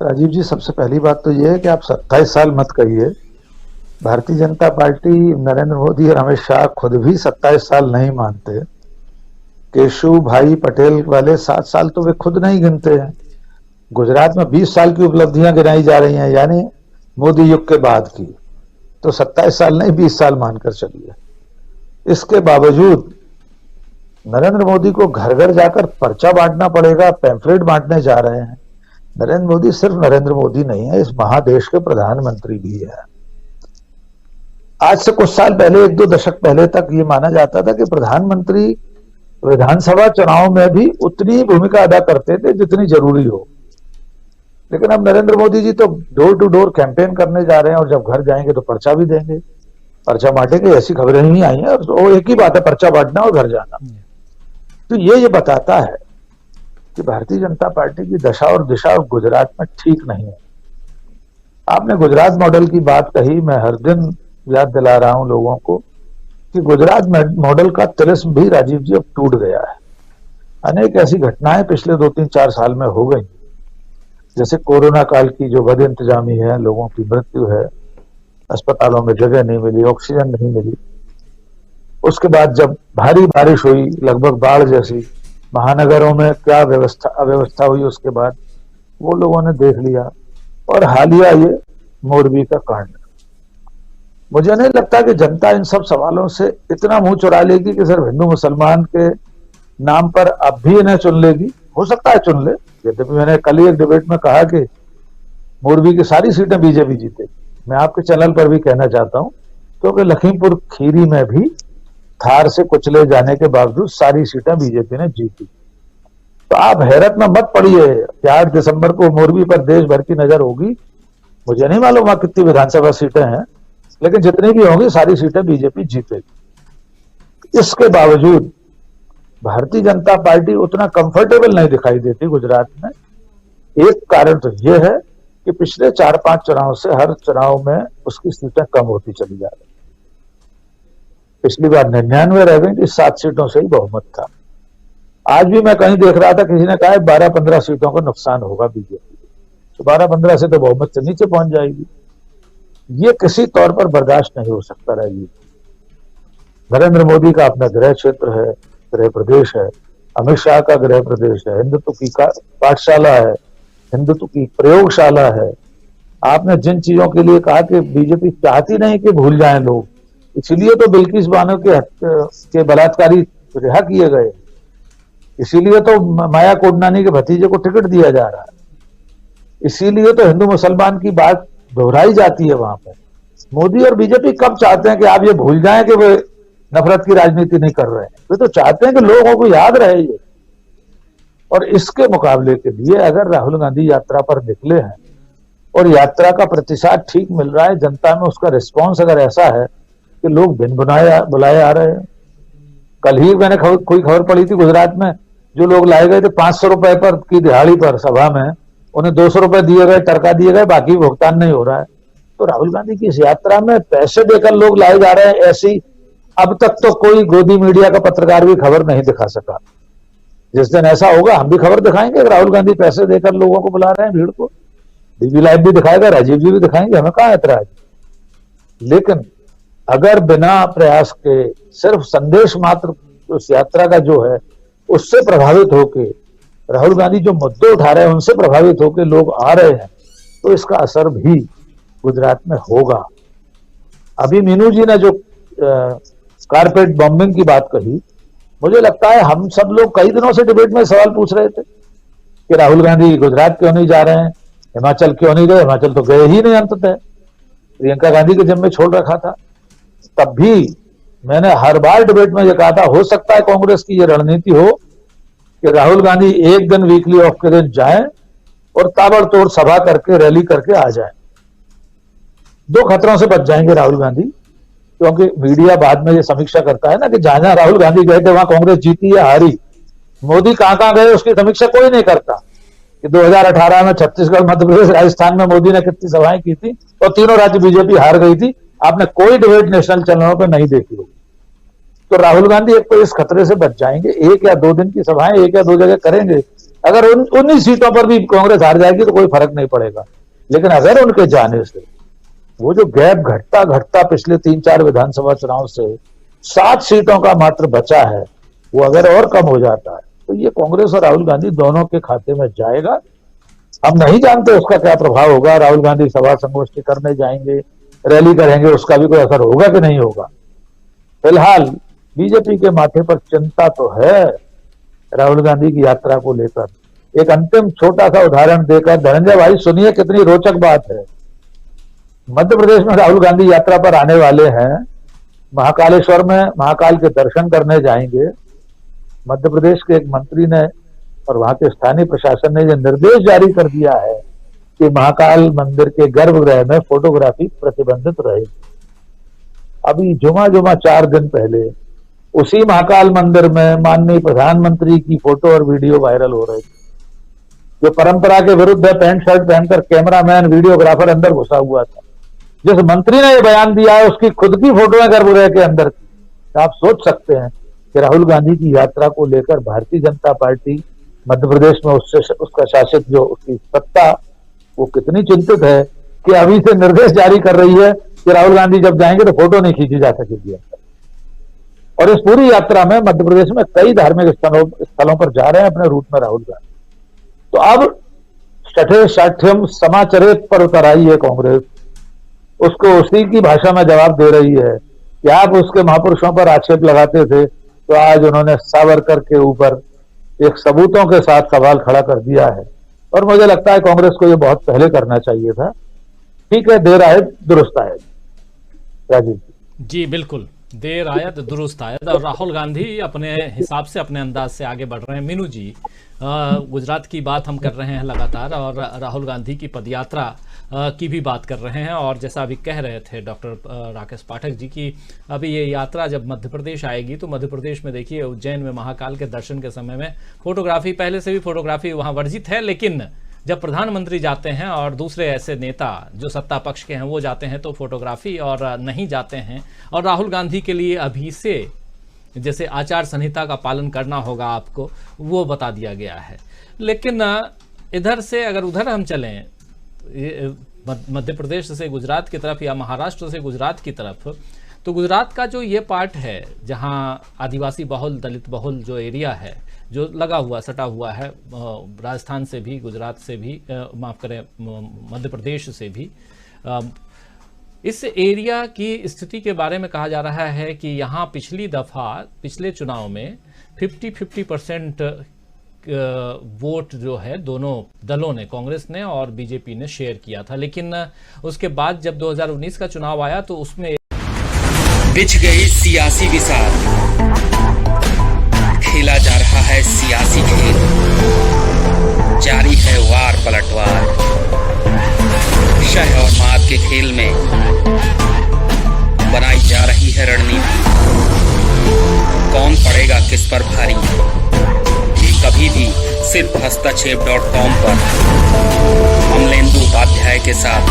राजीव जी, सबसे पहली बात तो ये है कि आप 27 साल मत कहिए। भारतीय जनता पार्टी, नरेंद्र मोदी और अमित शाह खुद भी 27 साल नहीं मानते। केशु भाई पटेल वाले 7 साल तो वे खुद नहीं गिनते हैं। गुजरात में 20 साल की उपलब्धियां गिनाई जा रही हैं, यानी मोदी युग के बाद की। तो 27 साल नहीं, 20 साल मानकर चलिए। इसके बावजूद नरेंद्र मोदी को घर घर जाकर पर्चा बांटना पड़ेगा, पैम्फलेट बांटने जा रहे हैं। नरेंद्र मोदी सिर्फ नरेंद्र मोदी नहीं है, इस महादेश के प्रधानमंत्री भी है। आज से कुछ साल पहले, 1-2 दशक पहले तक ये माना जाता था कि प्रधानमंत्री विधानसभा चुनाव में भी उतनी भूमिका अदा करते थे जितनी जरूरी हो। लेकिन अब नरेंद्र मोदी जी तो डोर टू डोर कैंपेन करने जा रहे हैं, और जब घर जाएंगे तो पर्चा भी देंगे, पर्चा बांटेंगे। ऐसी खबरें नहीं आई हैं, और वो एक ही बात है, पर्चा बांटना और घर जाना। तो ये बताता है कि भारतीय जनता पार्टी की दशा और दिशा गुजरात में ठीक नहीं है। आपने गुजरात मॉडल की बात कही, मैं हर दिन याद दिला रहा हूं लोगों को कि गुजरात मॉडल का तिलिस्म भी, राजीव जी, अब टूट गया है। अनेक ऐसी घटनाएं पिछले 2-3-4 साल में हो गई, जैसे कोरोना काल की जो बद इंतजामी है, लोगों की मृत्यु है, अस्पतालों में जगह नहीं मिली, ऑक्सीजन नहीं मिली। उसके बाद जब भारी बारिश हुई, लगभग बाढ़ जैसी, महानगरों में क्या अव्यवस्था हुई, उसके बाद वो लोगों ने देख लिया। और हालिया ये मोरबी का कांड। मुझे नहीं लगता कि जनता इन सब सवालों से इतना मुंह चुरा लेगी कि सिर्फ हिंदू मुसलमान के नाम पर अब भी इन्हें चुन लेगी। हो सकता है चुन ले, यद्यपि मैंने कल ही एक डिबेट में कहा कि मोरबी की सारी सीटें बीजेपी जीतेगी। मैं आपके चैनल पर भी कहना चाहता हूं, क्योंकि लखीमपुर खीरी में भी थार से कुचले जाने के बावजूद सारी सीटें बीजेपी ने जीती। तो आप हैरत में मत पड़िए कि 8 दिसंबर को मोरबी पर देश भर की नजर होगी। मुझे नहीं मालूम वहां कितनी विधानसभा सीटें हैं, लेकिन जितनी भी होंगी सारी सीटें बीजेपी जीतेगी। इसके बावजूद भारतीय जनता पार्टी उतना कंफर्टेबल नहीं दिखाई देती गुजरात में। एक कारण तो यह है कि पिछले 4-5 चुनाव से हर चुनाव में उसकी सीटें कम होती चली जा रही। पिछली बार 99 रह गई, इस 7 सीटों से ही बहुमत था। आज भी मैं कहीं देख रहा था, किसी ने कहा 12-15 सीटों का नुकसान होगा बीजेपी, तो 12-15 से तो बहुमत से नीचे पहुंच जाएगी। ये किसी तौर पर बर्दाश्त नहीं हो सकता राजीव। नरेंद्र मोदी का अपना गृह क्षेत्र है, गृह प्रदेश है, अमित शाह का गृह प्रदेश है, हिंदुत्व की पाठशाला है, हिंदुत्व की प्रयोगशाला है। आपने जिन चीजों के लिए कहा कि बीजेपी चाहती नहीं कि भूल जाएं लोग, इसीलिए तो बिल्किस बानो के बलात्कारी रिहा किए गए, इसीलिए तो माया कोडनानी के भतीजे को टिकट दिया जा रहा है, इसीलिए तो हिंदू मुसलमान की बात दोहराई जाती है वहां पर। मोदी और बीजेपी कब चाहते हैं कि आप ये भूल जाएं कि वे नफरत की राजनीति नहीं कर रहे हैं? वे तो चाहते हैं कि लोगों को याद रहे ये। और इसके मुकाबले के लिए अगर राहुल गांधी यात्रा पर निकले हैं और यात्रा का प्रतिसाद ठीक मिल रहा है, जनता में उसका रिस्पॉन्स अगर ऐसा है कि लोग बिन बुलाए आ रहे हैं। कल ही मैंने कोई खबर पड़ी थी, गुजरात में जो लोग लाए गए थे 500 रुपए पर की दिहाड़ी पर सभा में, उन्हें 200 रुपए दिए गए, टरका दिए गए, बाकी भुगतान नहीं हो रहा है। तो राहुल गांधी की इस यात्रा में पैसे देकर लोग लाए जा रहे हैं, ऐसी अब तक तो कोई गोदी मीडिया का पत्रकार भी खबर नहीं दिखा सका। जिस दिन ऐसा होगा हम भी खबर दिखाएंगे कि राहुल गांधी पैसे देकर लोगों को बुला रहे हैं, भीड़ को। डीवी लाइव भी दिखाएगा, राजीव जी भी दिखाएंगे, हमें कहां ऐतराज। लेकिन अगर बिना प्रयास के सिर्फ संदेश मात्र उस यात्रा का जो है उससे प्रभावित होके, राहुल गांधी जो मुद्दे उठा रहे हैं उनसे प्रभावित होके लोग आ रहे हैं, तो इसका असर भी गुजरात में होगा। अभी मीनू जी ने जो कारपेट बॉम्बिंग की बात कही, मुझे लगता है हम सब लोग कई दिनों से डिबेट में सवाल पूछ रहे थे कि राहुल गांधी गुजरात क्यों नहीं जा रहे हैं, हिमाचल क्यों नहीं गए। हिमाचल तो गए ही नहीं अंततः, प्रियंका गांधी के जिम्मे छोड़ रखा था। तब भी मैंने हर बार डिबेट में यह कहा था, हो सकता है कांग्रेस की यह रणनीति हो कि राहुल गांधी एक दिन वीकली ऑफ के दिन जाएं और ताबड़तोड़ सभा करके रैली करके आ जाएं। 2 खतरों से बच जाएंगे राहुल गांधी, क्योंकि मीडिया बाद में ये समीक्षा करता है ना कि जहां जहां राहुल गांधी गए थे वहां कांग्रेस जीती या हारी। मोदी कहां गए उसकी समीक्षा कोई नहीं करता कि 2018 में छत्तीसगढ़, मध्य प्रदेश, राजस्थान में मोदी ने कितनी सभाएं की थी और तीनों राज्य बीजेपी हार गई थी। आपने कोई डिबेट नेशनल चैनलों पर नहीं देखी होगी। तो राहुल गांधी एक तो इस खतरे से बच जाएंगे, 1 या 2 दिन की सभाएं 1 या 2 जगह करेंगे। अगर उन्हीं सीटों पर भी कांग्रेस हार जाएगी तो कोई फर्क नहीं पड़ेगा, लेकिन अगर उनके जाने से वो जो गैप घटता घटता पिछले 3-4 विधानसभा चुनाव से 7 सीटों का मात्र बचा है, वो अगर और कम हो जाता है तो ये कांग्रेस और राहुल गांधी दोनों के खाते में जाएगा। हम नहीं जानते उसका क्या प्रभाव होगा। राहुल गांधी सभा संगोष्ठी करने जाएंगे, रैली करेंगे, उसका भी कोई असर होगा कि नहीं होगा। फिलहाल बीजेपी के माथे पर चिंता तो है राहुल गांधी की यात्रा को लेकर। एक अंतिम छोटा सा उदाहरण देकर, धनंजय भाई सुनिए कितनी रोचक बात है। मध्य प्रदेश में राहुल गांधी यात्रा पर आने वाले हैं, महाकालेश्वर में महाकाल के दर्शन करने जाएंगे। मध्य प्रदेश के एक मंत्री ने और वहां के स्थानीय प्रशासन ने यह निर्देश जारी कर दिया है कि महाकाल मंदिर के गर्भगृह में फोटोग्राफी प्रतिबंधित रहेगी। अभी जुमा 4 दिन पहले उसी महाकाल मंदिर में माननीय प्रधानमंत्री की फोटो और वीडियो वायरल हो रही थी, जो परंपरा के विरुद्ध है। पैंट शर्ट पहनकर कैमरामैन वीडियोग्राफर अंदर घुसा हुआ था। जिस मंत्री ने यह बयान दिया है उसकी खुद की फोटो है गर्भगृह के अंदर की। तो आप सोच सकते हैं कि राहुल गांधी की यात्रा को लेकर भारतीय जनता पार्टी मध्य प्रदेश में उसका शासित जो उसकी सत्ता वो कितनी चिंतित है कि अभी से निर्देश जारी कर रही है कि राहुल गांधी जब जाएंगे तो फोटो नहीं खींची जा सकेगी। और इस पूरी यात्रा में मध्य प्रदेश में कई धार्मिक स्थलों पर जा रहे हैं अपने रूट में राहुल गांधी। तो अब छठे साठ्यम समाचरित पर उतर आई है कांग्रेस, उसको उसी की भाषा में जवाब दे रही है कि आप उसके महापुरुषों पर आक्षेप लगाते थे, तो आज उन्होंने सावरकर के ऊपर एक सबूतों के साथ सवाल खड़ा कर दिया है। और मुझे लगता है कांग्रेस को यह बहुत पहले करना चाहिए था। ठीक है, देर आए दुरुस्त आए। राजीव जी बिल्कुल, देर आयत दुरुस्त आयत। और राहुल गांधी अपने हिसाब से अपने अंदाज से आगे बढ़ रहे हैं। मीनू जी, गुजरात की बात हम कर रहे हैं लगातार और राहुल गांधी की पदयात्रा की भी बात कर रहे हैं। और जैसा अभी कह रहे थे डॉक्टर राकेश पाठक जी की, अभी ये यात्रा जब मध्य प्रदेश आएगी तो मध्य प्रदेश में देखिए उज्जैन में महाकाल के दर्शन के समय में फोटोग्राफी, पहले से भी फोटोग्राफी वहाँ वर्जित है, लेकिन जब प्रधानमंत्री जाते हैं और दूसरे ऐसे नेता जो सत्ता पक्ष के हैं वो जाते हैं तो फोटोग्राफी और नहीं जाते हैं। और राहुल गांधी के लिए अभी से जैसे आचार संहिता का पालन करना होगा आपको, वो बता दिया गया है। लेकिन इधर से अगर उधर हम चलें मध्य प्रदेश से गुजरात की तरफ या महाराष्ट्र से गुजरात की तरफ, तो गुजरात का जो ये पार्ट है जहां आदिवासी बहुल, दलित बहुल जो एरिया है, जो लगा हुआ सटा हुआ है राजस्थान से भी, गुजरात से भी, माफ़ करें मध्य प्रदेश से भी, इस एरिया की स्थिति के बारे में कहा जा रहा है कि यहाँ पिछली दफ़ा पिछले चुनाव में 50-50% वोट जो है दोनों दलों ने, कांग्रेस ने और बीजेपी ने शेयर किया था। लेकिन उसके बाद जब 2019 का चुनाव आया तो उसमें बिछ गई सियासी विसार, खेला जा रहा है सियासी खेल, जारी है वार पलटवार। शह और मात के खेल में बनाई जा रही है रणनीति, कौन पड़ेगा किस पर भारी, ये कभी भी सिर्फ हस्तक्षेप.com पर अमलेंदु उपाध्याय के साथ।